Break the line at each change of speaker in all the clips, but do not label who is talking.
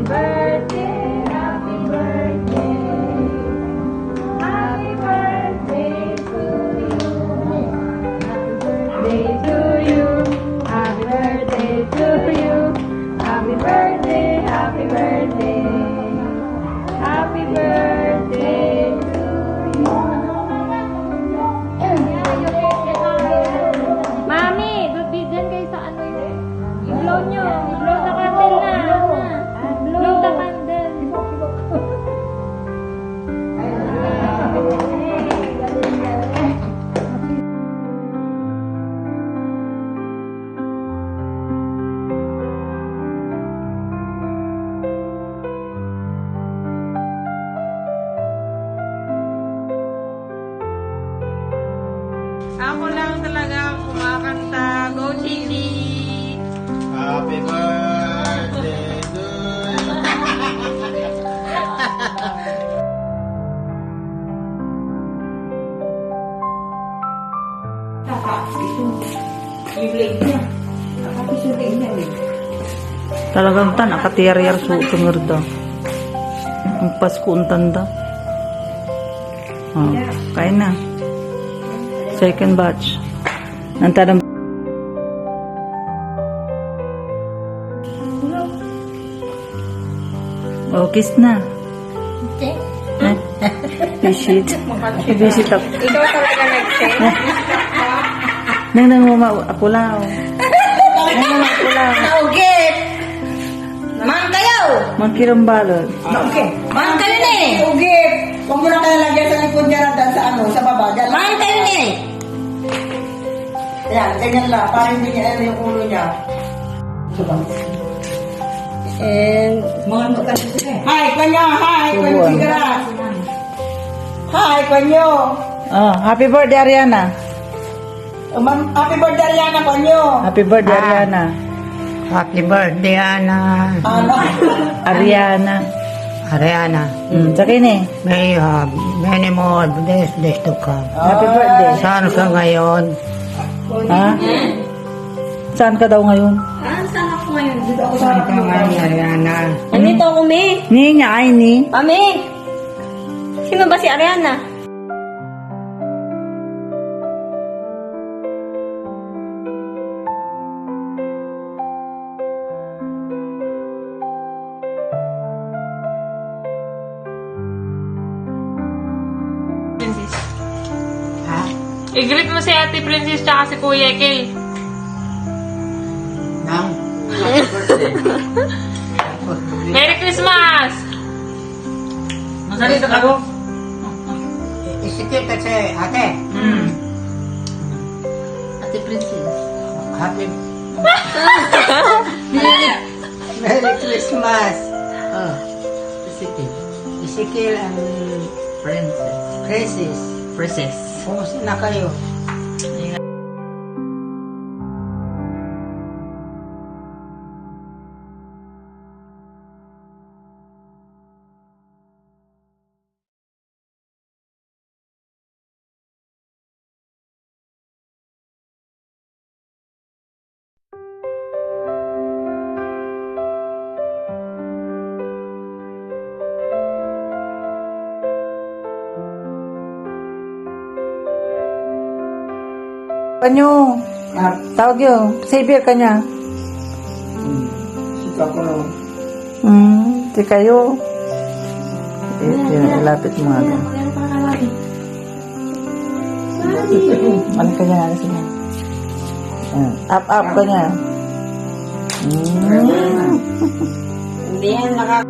Happy birthday, happy birthday. Happy birthday to you. Happy birthday to you. Happy birthday to you. Happy birthday, happy birthday. Happy birthday to you. Mami, dyan kayo sa ano yun. I-blow nyo. I-blow the candle na. Blow the candle.
Ako lang talaga kumakanta. Go, Chichi!
Happy birthday to you.
Talagang tan, akatiyar-yar su tungurda. Ang Pasko ang tanda. Oh, kain na. Second batch. Nanta ng oh, kiss na. Eh, visit. Visit ako.
Ikaw talaga nag-send?
Nang ako lang. Nang ako lang.
Naugip! Man kayo!
Magkirang balot.
Man kayo ni!
Ugip! Huwag mo na kaya lagyan sa likod niya na dyan sa ano, sa baba. Dyan lang.
Man kayo ni!
Ayan, ganyan lang. Para hindi niya ano yung ulo niya.
And...
Mga magkano sila eh. Hi, Kwanyo! Hi, Kwanyo
Subuan.
Sigaras! Hi, Kwanyo!
Oh, happy birthday, Ariana.
Happy birthday, Ariana, Kwanyo!
Happy birthday, Ariana.
Happy birthday, Ana!
Ano?
Ariana.
Ariana,
Sa kini.
may you have many more days to come.
Happy birthday.
Saan ka ngayon?
Ha? Saan ka daw ngayon?
Dito ako sa
Saan ka ngayon, Ariana?
Nandito ako, Mi.
Ni niya ay ni.
Mami! Sino ba si Ariana?
Princess. Ha? I-greet mo si Ate Princess tsaka si Kuya Kay.
Nang happy birthday.
Merry Christmas!
Masalita ka ko? Isikip kasi ate.
Ate Princess.
Happy Merry Christmas. Oh, Isikil. Isikil and Princess. Kumusta na kayo?
Kanyo. Tawag yun. Savior ka niya.
Sika ko lang.
Di kayo. Ilapit mo nga doon. Ano ka niya? Up ka niya.
Hindi yan naka...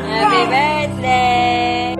Happy birthday!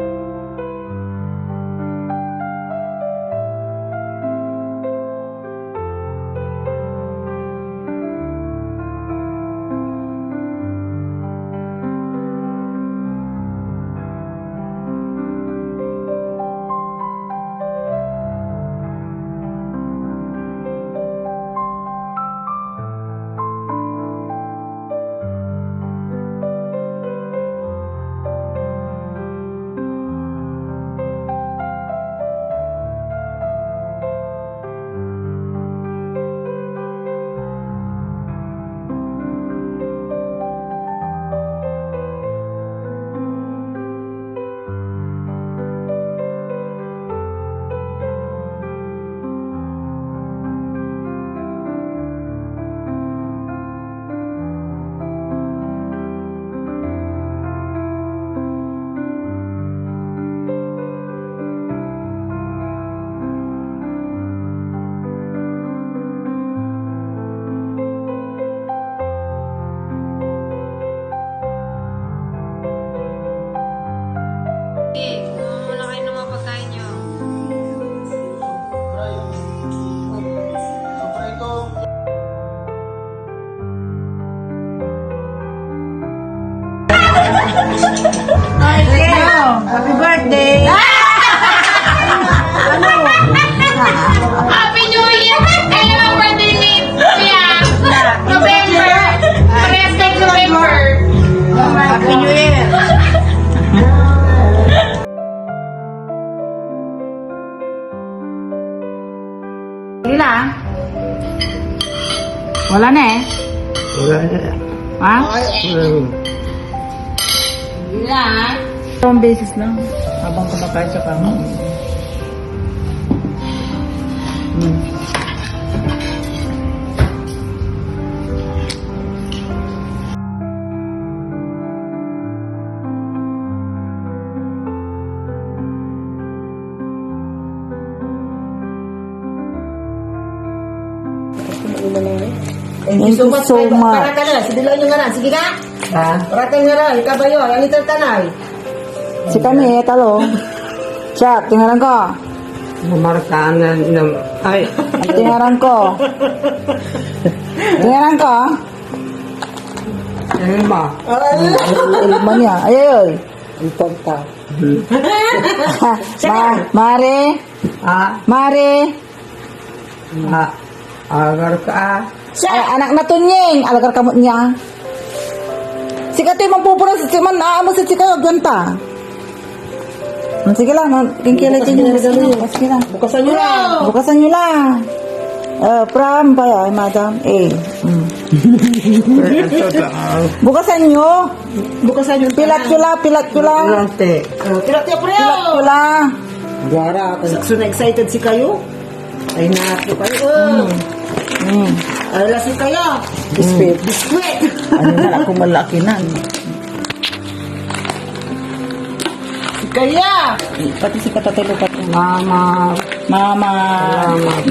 Okay, kumuha muna kayo ng mga pagkain nyo.
Happy birthday!
Happy New Year! Kaya ang birthday ni Kuya! November! Parehas ng November!
Happy New Year!
Ila? Wala na eh. Ha? Dalawang beses lang. Habang kumakain sa kama.
Thank you so much. Para ka na, sidilaw nyo nga na. Sige ka?
Ha?
Parating nga na, ikabayo, ang itartanay.
Si kami, talo. Siya, tingnan ko.
Mamarkaan na ay,
Tingnan ko. Tingnan ko.
ano ba?
Ilman niya. Ay, ay, ay.
Importa.
Mare. Mare.
Agar ka.
Ay, anak na tunyeng. Alagar kamot niya. Si Katoy mapupunan sa siman. Aamo sa sika. Ganta. Sige lang. Kingkilay kayo yung regalo yun. Sige lang.
Bukasan nyo lang.
Bukasan nyo lang. Pram pa yan, madam. Bukasan nyo.
Bukasan nyo.
Pilat ko lang.
Lante.
Pilat niya po rin.
Pilat ko lang.
Gara ka.
So na-excited si kayo?
Ay nato kayo.
Ay, lasi kayo.
Biskuit.
Biskuit.
Ano na ako malaki na.
Si kaya.
Pati si Katatelo pa ito.
Mama.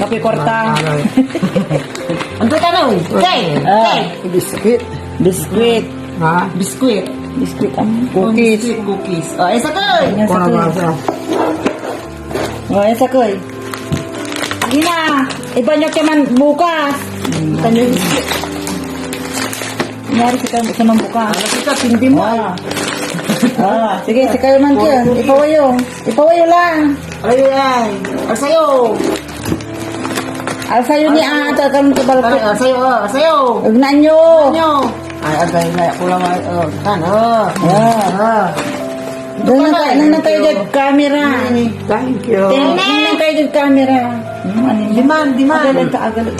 Kape korta.
Ang tanong. Okay.
Biscuit.
Biskuit.
Ha?
Biskuit.
Biskuit ang cookies.
Cookies. O, isa ka.
Ayan sa
Kung
koy.
nabasa.
Ayan sa koy. Sige na. Iba nyo kaman bukas. Tanyo yung biskuit. Nangyari si kayo sa man bukas.
Lasi ka, hindi mo.
Sige, si kayo man dyan. Ipawayo. Ipawayo lang.
Ayun. Asayo.
Alsayo ni ata kami sa balkon.
Asayo. Asayo.
Ugnan nyo.
Ano? Ay, agay na ako lang.
Doon na tayo dyan camera.
Thank you.
Doon na tayo dyan camera.
Demand.
Agalit ka, agalit.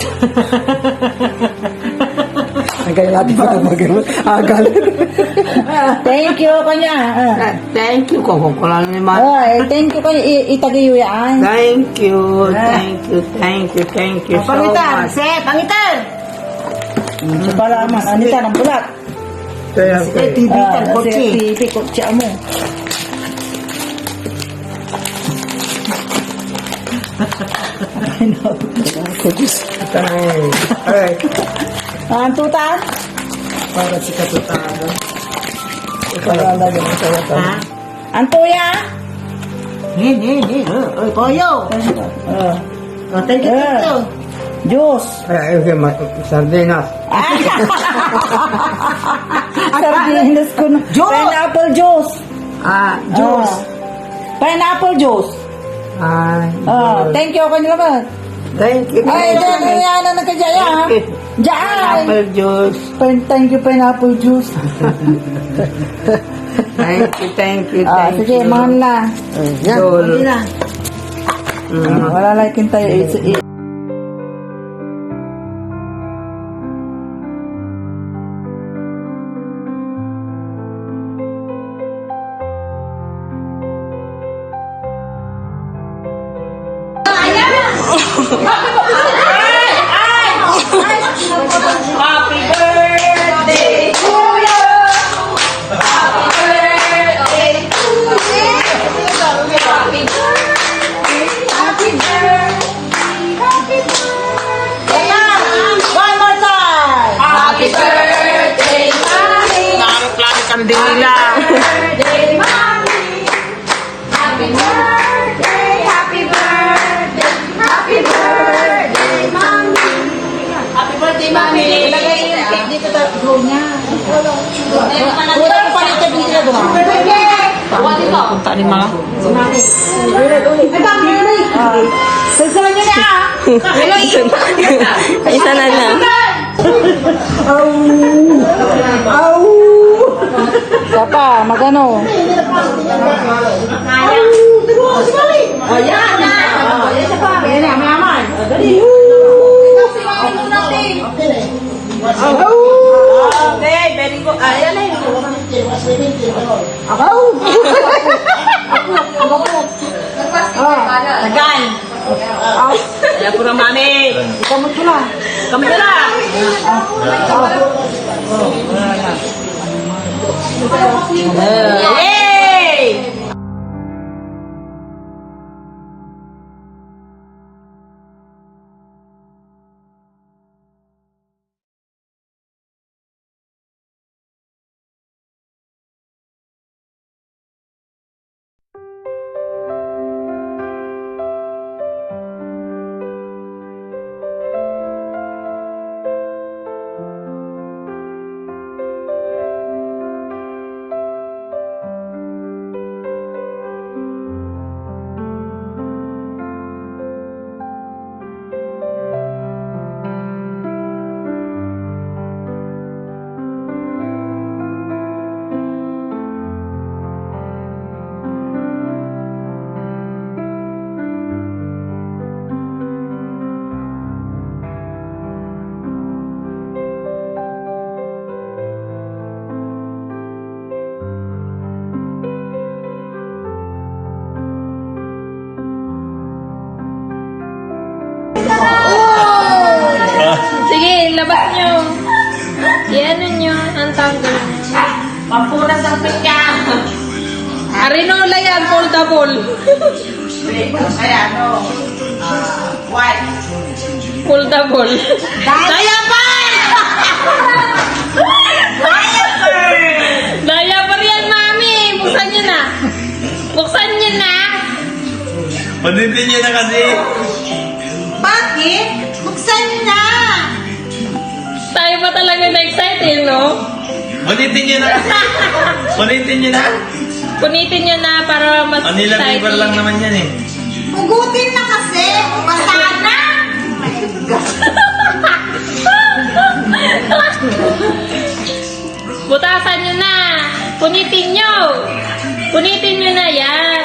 Agay natin pa magalit. Agalit.
Thank you kanya.
Thank you. Kung kulang naman.
Thank you kanya. Itagayo yan.
Thank you. Thank you so
Pangitan.
much.
Set. Pangitan.
Sa palaman. Anita ng bulat.
Thank you.
TV. Kotse.
TV, kotse mo.
Alright.
Ang tutan?
Para si Katutado.
Para lagyan mo sa'yo to. Ang tuya?
Koyo.
Oh.
Thank you, thank you.
Juice.
Ay, okay, sardinas.
Sardinas ko na. Pineapple juice.
Juice.
Pineapple juice.
Ay,
Thank you. Kanya naman.
thank you.
Ay, yan na nagkajaya ha. Diyan.
Apple juice.
Thank you, pineapple juice.
Thank you.
Sige, mahal na.
Yan,
Dol.
hindi na.
Wala like tayo.
Happy birthday to you. Happy birthday to you. Happy birthday. Happy birthday. Happy birthday.
One more time.
Happy birthday, mommy.
Kandila.
Birthday, mommy. Happy birthday. Happy birthday. Happy birthday, mommy. Happy birthday, mommy.
Ilagay yung cake dito sa draw niya. Wala ko pa nito dito na doon.
Punta ni mga.
Susunod nyo na.
Isa na lang.
Papa, magano?
Ayan na. Ayan na, mayaman. Dali. Okay, very good. Ayan na yun. Tagan. Ayan po na, mami. Kamot ko na. Kamot ko na. Yay!
Sige, labas nyo. Iano nyo, ang tanggal nyo.
Pampunas ng pitya.
Arinola yan, foldable.
Kaya ano? White.
Foldable.
Diaper!
Diaper yan, mami. Buksan nyo na. Buksan nyo na.
Panitin niyo na kasi.
Bakit? Buksan na!
Tayo pa talaga na-excited, no?
Panitin niyo na kasi. Panitin niyo na.
Punitin nyo na para mas
Manila
exciting.
paper lang naman yan eh.
Hugutin na kasi! Basta na!
Butasan nyo na. Punitin nyo. Punitin nyo na yan.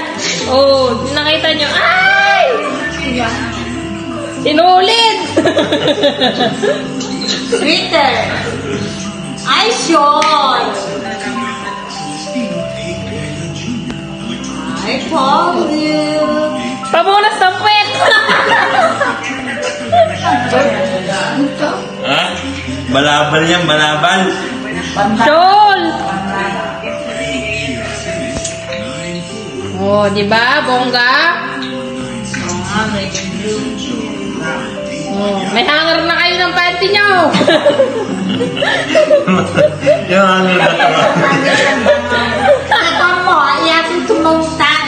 Oh, nakita nyo. Ay! Inulit.
Sweeter! Ay, sure! I call you!
Pamunas ng puwet.
Ha? Balabal yan, balabal.
Shoal. Oh, di ba? Bongga.
May hanger na kayo ng panty nyo.
Yung ano na to.
Ito mo, ayatin tumungta.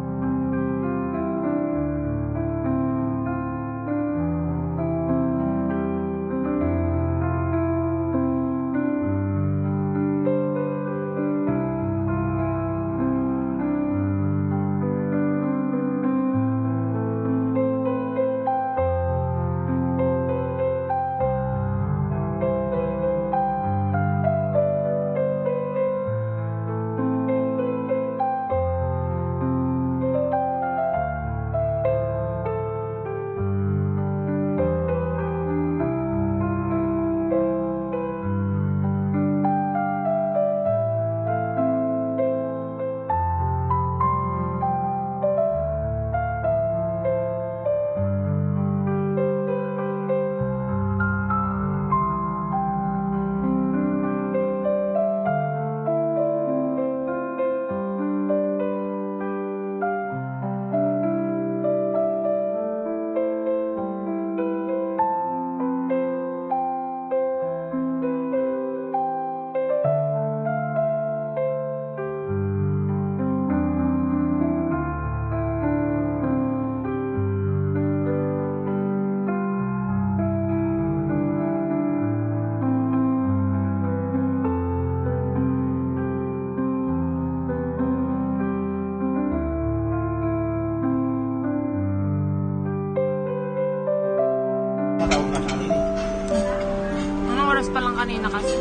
Anong oras pa lang kanina kasi?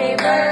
Happy birthday